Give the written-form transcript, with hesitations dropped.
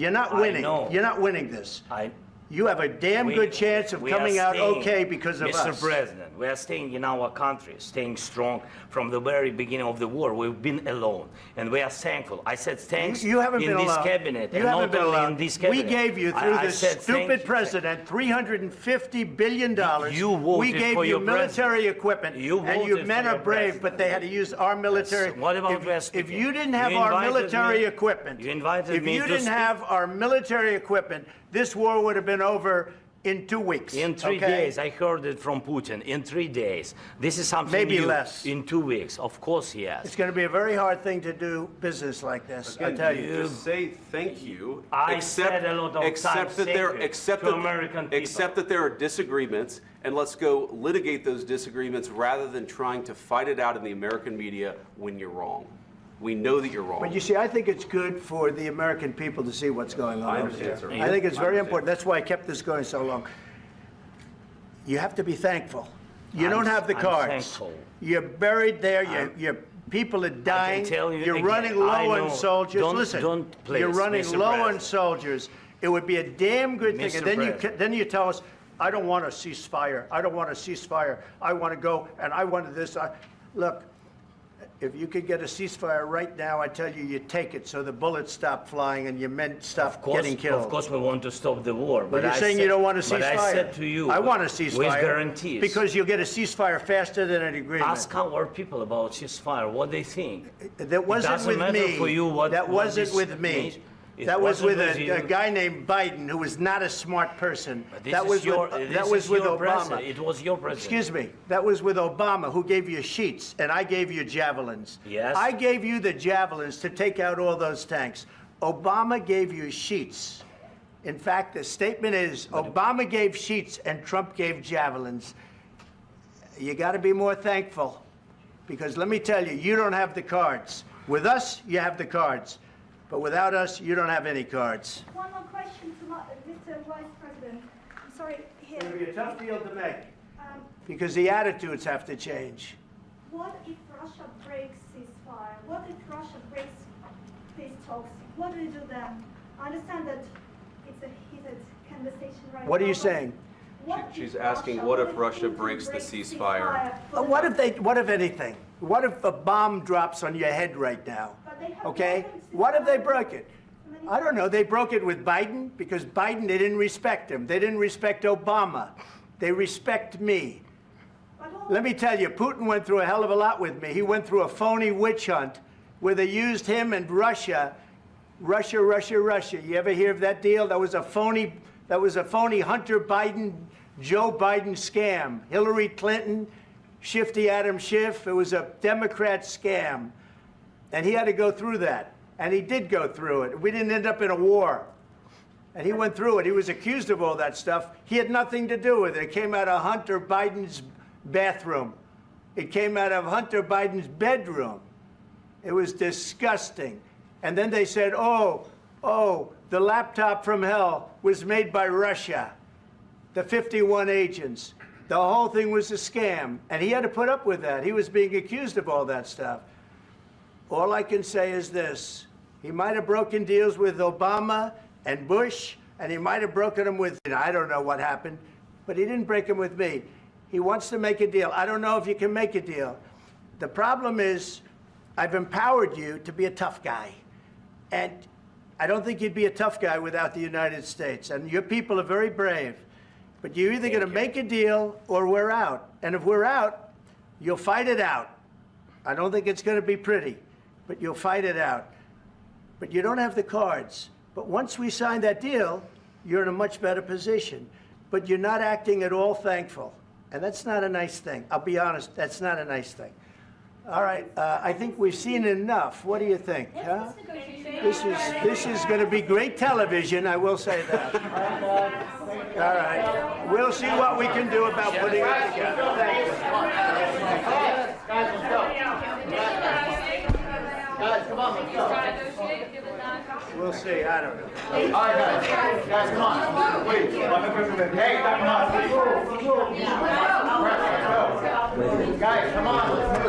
You're not winning. You're not winning this. You have a damn good chance of coming out okay because of us. Mr. President, we are staying in our country, staying strong from the very beginning of the war. We've been alone, and we are thankful. I said thanks you haven't in been this alone. cabinet, You and haven't not been only alone. in this cabinet. We gave you, through this stupid president, $350 billion. You voted we gave for you your military equipment, You and your voted men for are your brave, president. but they had to use our military. Yes. What about if you didn't have our military equipment, you invited me if you didn't have our military equipment, this war would have been over in 2 weeks. In 3 days, I heard it from Putin. In 3 days, this is something maybe new. less. In 2 weeks, of course, yes. It's going to be a very hard thing to do business like this. Again, I tell you. just say thank you. I said a lot of times thank you to American people. Accept that there are disagreements, and let's go litigate those disagreements rather than trying to fight it out in the American media when you're wrong. We know that you're wrong. But you see, I think it's good for the American people to see what's going on. I understand, sir. I think it's very important. That's why I kept this going so long. You have to be thankful. You don't have the cards. Thankful. You're buried there. Your people are dying. I can tell you You're again, running low I know. on soldiers. Don't please, you're running Mr. low on President. soldiers. It would be a damn good thing. Mr. And then you tell us, I don't want a ceasefire. I don't want a ceasefire. I want to go, and I want this. Look, if you could get a ceasefire right now, I tell you, you take it so the bullets stop flying and your men stop getting killed. Of course, we want to stop the war. But you're saying you don't want a ceasefire. But I said to you, I want a ceasefire. with guarantees. Because you'll get a ceasefire faster than an agreement. Ask our people about ceasefire, what they think. That wasn't with me. For you what, that wasn't this with me. means. That was with you. a guy named Biden, who was not a smart person. That was with Obama. It was your president. Excuse me. That was with Obama, who gave you sheets, and I gave you javelins. Yes. I gave you the javelins to take out all those tanks. Obama gave you sheets. In fact, the statement is Obama gave sheets and Trump gave javelins. You got to be more thankful, because let me tell you, you don't have the cards. With us, you have the cards. But without us, you don't have any cards. One more question to Mr. Vice President. I'm sorry, here. It's going to be a tough deal to make, because the attitudes have to change. What if Russia breaks ceasefire? What if Russia breaks peace talks? What do you do then? I understand that it's a heated conversation right now. What are you saying? She's asking, what if Russia breaks the ceasefire? What if anything? What if a bomb drops on your head right now? Okay? What if they broke it? I don't know. They broke it with Biden because Biden, they didn't respect him. They didn't respect Obama. They respect me. Let me tell you, Putin went through a hell of a lot with me. He went through a phony witch hunt where they used him and Russia. Russia. You ever hear of that deal? That was a phony Hunter Biden, Joe Biden scam. Hillary Clinton, Shifty Adam Schiff. It was a Democrat scam. And he had to go through that. And he did go through it. We didn't end up in a war. And he went through it. He was accused of all that stuff. He had nothing to do with it. It came out of Hunter Biden's bathroom. It came out of Hunter Biden's bedroom. It was disgusting. And then they said, oh, the laptop from hell was made by Russia, the 51 agents. The whole thing was a scam. And he had to put up with that. He was being accused of all that stuff. All I can say is this. He might have broken deals with Obama and Bush, and he might have broken them with, I don't know what happened, but he didn't break them with me. He wants to make a deal. I don't know if you can make a deal. The problem is, I've empowered you to be a tough guy. And I don't think you'd be a tough guy without the United States. And your people are very brave. But you're either going to make a deal or we're out. And if we're out, you'll fight it out. I don't think it's going to be pretty, but you'll fight it out. But you don't have the cards. But once we sign that deal, you're in a much better position. But you're not acting at all thankful. And that's not a nice thing. I'll be honest, that's not a nice thing. All right, I think we've seen enough. What do you think? Huh? This is going to be great television, I will say that. All right. We'll see what we can do about putting it together. Thank you. Guys, let's go. Guys, come on, let's go. We'll see. I don't know. All right, guys. Guys, come on. Wait. Hey, come on. Guys, come on.